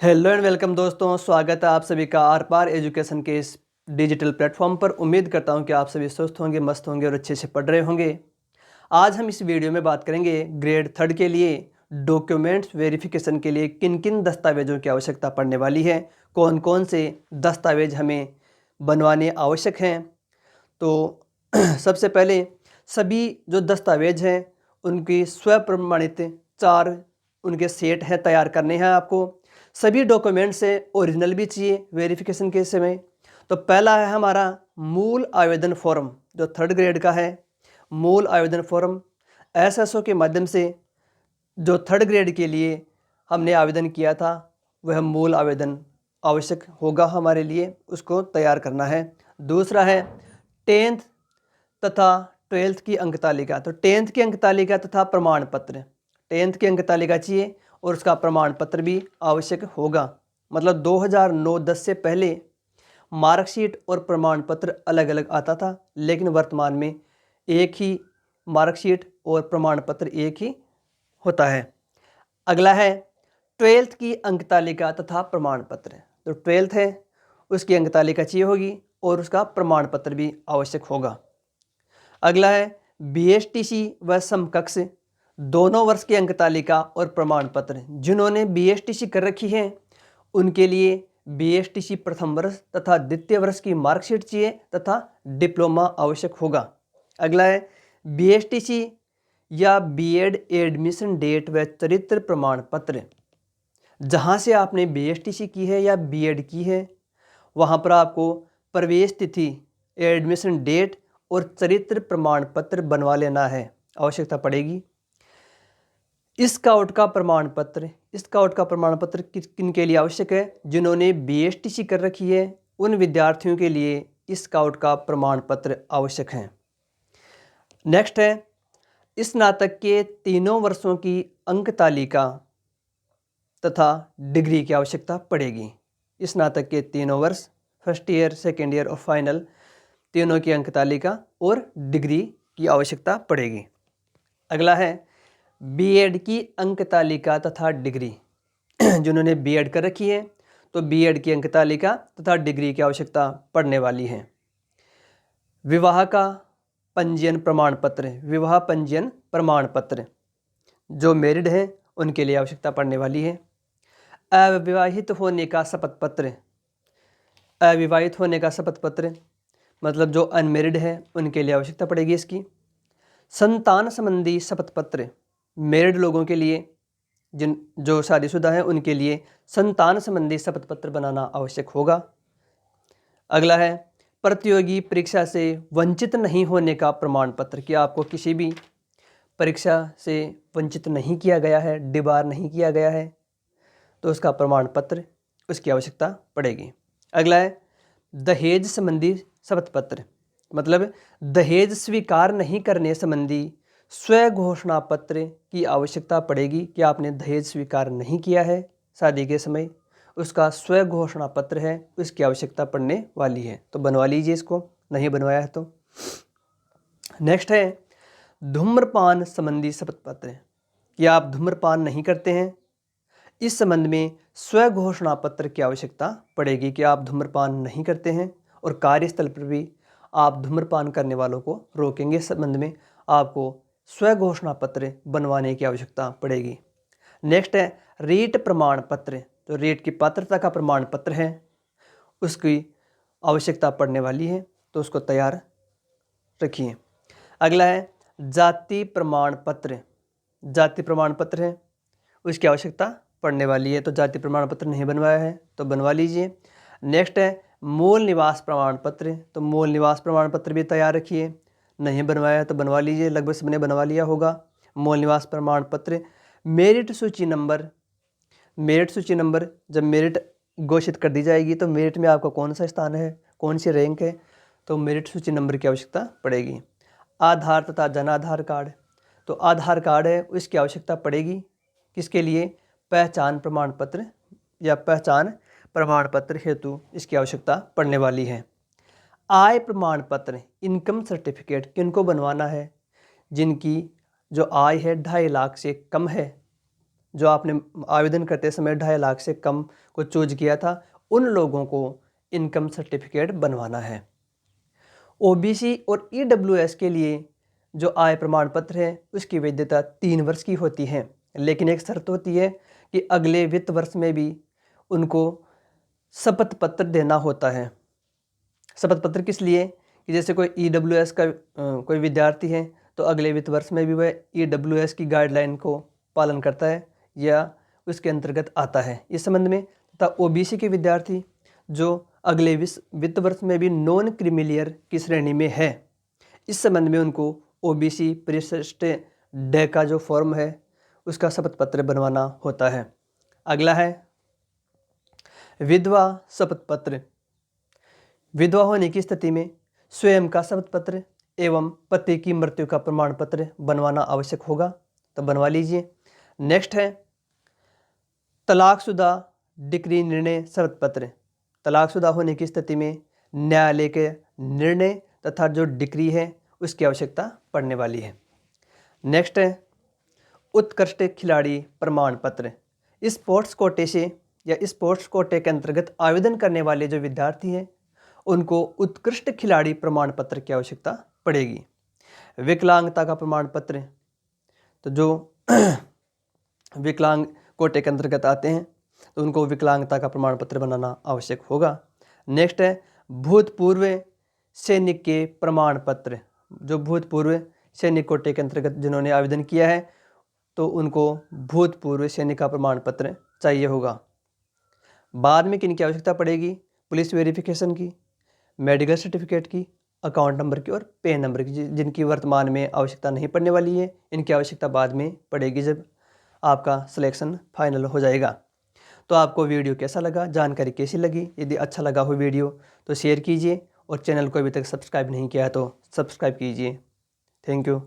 Hello and welcome दोस्तों, स्वागत है आप सभी का आर पार एजुकेशन के इस डिजिटल प्लेटफॉर्म पर। उम्मीद करता हूं कि आप सभी स्वस्थ होंगे, मस्त होंगे और अच्छे से पढ़ रहे होंगे। आज हम इस वीडियो में बात करेंगे ग्रेड 3 के लिए डॉक्यूमेंट्स वेरिफिकेशन के लिए किन किन दस्तावेजों की आवश्यकता पड़ने वाली है, कौन कौन से दस्तावेज हमें बनवाने आवश्यक हैं। तो सबसे पहले सभी जो दस्तावेज हैं उनकी स्वप्रमाणित 4 उनके सेट हैं, तैयार करने हैं आपको। सभी डॉक्यूमेंट से ओरिजिनल भी चाहिए वेरिफिकेशन के समय। तो पहला है हमारा मूल आवेदन फॉर्म, जो 3rd ग्रेड का है। मूल आवेदन फॉर्म एसएसओ के माध्यम से जो 3rd ग्रेड के लिए हमने आवेदन किया था, वह मूल आवेदन आवश्यक होगा हमारे लिए, उसको तैयार करना है। दूसरा है 10th तथा 12th की अंक तालिका। तो 10th की अंक तालिका तथा प्रमाण पत्र, 10th की अंक तालिका चाहिए और उसका प्रमाण पत्र भी आवश्यक होगा। मतलब 2009-10 से पहले मार्कशीट और प्रमाण पत्र अलग अलग आता था, लेकिन वर्तमान में एक ही मार्कशीट और प्रमाण पत्र एक ही होता है। अगला है 12th की अंक तालिका तथा प्रमाण पत्र। तो 12th है, उसकी अंक तालिका चाहिए होगी और उसका प्रमाण पत्र भी आवश्यक होगा। अगला है बीएसटीसी व समकक्ष दोनों वर्ष की अंक तालिका और प्रमाण पत्र। जिन्होंने बीएसटीसी कर रखी है उनके लिए बीएसटीसी प्रथम वर्ष तथा द्वितीय वर्ष की मार्कशीट चाहिए तथा डिप्लोमा आवश्यक होगा। अगला है बीएसटीसी या बीएड एडमिशन डेट व चरित्र प्रमाण पत्र। जहाँ से आपने बीएसटीसी की है या बीएड की है, वहाँ पर आपको प्रवेश तिथि, एडमिशन डेट और चरित्र प्रमाण पत्र बनवा लेना है, आवश्यकता पड़ेगी। स्काउट का प्रमाण पत्र, स्काउट का प्रमाण पत्र किन के लिए आवश्यक है? जिन्होंने बीएसटीसी कर रखी है उन विद्यार्थियों के लिए स्काउट का प्रमाण पत्र आवश्यक है। नेक्स्ट है स्नातक के तीनों वर्षों की अंक तालिका तथा डिग्री की आवश्यकता पड़ेगी। स्नातक के तीनों वर्ष, फर्स्ट ईयर, सेकेंड ईयर और फाइनल, तीनों की अंक तालिका और डिग्री की आवश्यकता पड़ेगी। अगला है बीएड की अंक तालिका तथा डिग्री। जिन्होंने बीएड कर रखी है तो बीएड की अंक तालिका तथा डिग्री की आवश्यकता पड़ने वाली है। विवाह का पंजीयन प्रमाण पत्र, विवाह पंजीयन प्रमाण पत्र, जो मैरिड हैं उनके लिए आवश्यकता पड़ने वाली है। अविवाहित होने का शपथ पत्र, अविवाहित होने का शपथ पत्र मतलब जो अनमेरिड है उनके लिए आवश्यकता पड़ेगी इसकी। संतान संबंधी शपथ पत्र, मैरिड लोगों के लिए, जो शादीशुदा हैं उनके लिए संतान संबंधी शपथ पत्र बनाना आवश्यक होगा। अगला है प्रतियोगी परीक्षा से वंचित नहीं होने का प्रमाण पत्र, कि आपको किसी भी परीक्षा से वंचित नहीं किया गया है, डिबार नहीं किया गया है, तो उसका प्रमाण पत्र, उसकी आवश्यकता पड़ेगी। अगला है दहेज संबंधी शपथ पत्र, मतलब दहेज स्वीकार नहीं करने संबंधी स्व घोषणा पत्र की आवश्यकता पड़ेगी कि आपने दहेज स्वीकार नहीं किया है शादी के समय, उसका स्व घोषणा पत्र है, उसकी आवश्यकता पड़ने वाली है। तो बनवा लीजिए इसको, नहीं बनवाया है तो। नेक्स्ट है धूम्रपान संबंधी शपथ पत्र, कि आप धूम्रपान नहीं करते हैं। इस संबंध में स्व घोषणा पत्र की आवश्यकता पड़ेगी कि आप धूम्रपान नहीं करते हैं और कार्यस्थल पर भी आप धूम्रपान करने वालों को रोकेंगे। इस संबंध में आपको स्व घोषणा पत्र बनवाने की आवश्यकता पड़ेगी। नेक्स्ट है रीट प्रमाण पत्र, जो रीट की पात्रता का प्रमाण पत्र है उसकी आवश्यकता पड़ने वाली है, तो उसको तैयार रखिए। अगला है जाति प्रमाण पत्र, जाति प्रमाण पत्र है, उसकी आवश्यकता पड़ने वाली है, तो जाति प्रमाण पत्र नहीं बनवाया है तो बनवा लीजिए। नेक्स्ट है मूल निवास प्रमाण पत्र, तो मूल निवास प्रमाण पत्र भी तैयार रखिए, नहीं बनवाया है तो बनवा लीजिए, लगभग सबने बनवा लिया होगा मूल निवास प्रमाण पत्र। मेरिट सूची नंबर, मेरिट सूची नंबर जब मेरिट घोषित कर दी जाएगी तो मेरिट में आपका कौन सा स्थान है, कौन सी रैंक है, तो मेरिट सूची नंबर की आवश्यकता पड़ेगी। आधार तथा जन आधार कार्ड, तो आधार कार्ड है उसकी आवश्यकता पड़ेगी, किसके लिए? पहचान प्रमाण पत्र या पहचान प्रमाण पत्र हेतु इसकी आवश्यकता पड़ने वाली है। आय प्रमाण पत्र, इनकम सर्टिफिकेट किनको बनवाना है? जिनकी जो आय है 2.5 लाख से कम है, जो आपने आवेदन करते समय 2.5 लाख से कम को चूज किया था, उन लोगों को इनकम सर्टिफिकेट बनवाना है। ओबीसी और ईडब्ल्यूएस के लिए जो आय प्रमाण पत्र है उसकी वैधता 3 वर्ष की होती है, लेकिन एक शर्त होती है कि अगले वित्त वर्ष में भी उनको शपथ पत्र देना होता है। शपथ पत्र किस लिए कि जैसे कोई ईडब्ल्यूएस का कोई विद्यार्थी है तो अगले वित्त वर्ष में भी वह ईडब्ल्यूएस की गाइडलाइन को पालन करता है या उसके अंतर्गत आता है। इस संबंध में तथा ओबीसी के विद्यार्थी जो अगले वित्त वर्ष में भी नॉन क्रीमिलियर की श्रेणी में है, इस संबंध में उनको ओबीसी परिशिष्ट डे का जो फॉर्म है उसका शपथ पत्र बनवाना होता है। अगला है विधवा शपथ पत्र। विधवा होने की स्थिति में स्वयं का शपथ पत्र एवं पति की मृत्यु का प्रमाण पत्र बनवाना आवश्यक होगा, तो बनवा लीजिए। नेक्स्ट है तलाकशुदा डिक्री निर्णय शपथ पत्र। तलाकशुदा होने की स्थिति में न्यायालय के निर्णय तथा जो डिक्री है उसकी आवश्यकता पड़ने वाली है। नेक्स्ट है उत्कृष्ट खिलाड़ी प्रमाण पत्र। स्पोर्ट्स कोटे से या स्पोर्ट्स कोटे के अंतर्गत आवेदन करने वाले जो विद्यार्थी हैं उनको उत्कृष्ट खिलाड़ी प्रमाण पत्र की आवश्यकता पड़ेगी। विकलांगता का प्रमाण पत्र, तो जो विकलांग कोटे के अंतर्गत आते हैं तो उनको विकलांगता का प्रमाण पत्र बनाना आवश्यक होगा। नेक्स्ट है भूतपूर्व सैनिक के प्रमाण पत्र। जो भूतपूर्व सैनिक कोटे के अंतर्गत जिन्होंने आवेदन किया है तो उनको भूतपूर्व सैनिक का प्रमाण पत्र चाहिए होगा। बाद में किन की आवश्यकता पड़ेगी? पुलिस वेरिफिकेशन की, मेडिकल सर्टिफिकेट की, अकाउंट नंबर की और पैन नंबर की, जिनकी वर्तमान में आवश्यकता नहीं पड़ने वाली है। इनकी आवश्यकता बाद में पड़ेगी जब आपका सिलेक्शन फाइनल हो जाएगा। तो आपको वीडियो कैसा लगा, जानकारी कैसी लगी? यदि अच्छा लगा हो वीडियो तो शेयर कीजिए और चैनल को अभी तक सब्सक्राइब नहीं किया है तो सब्सक्राइब कीजिए। Thank you.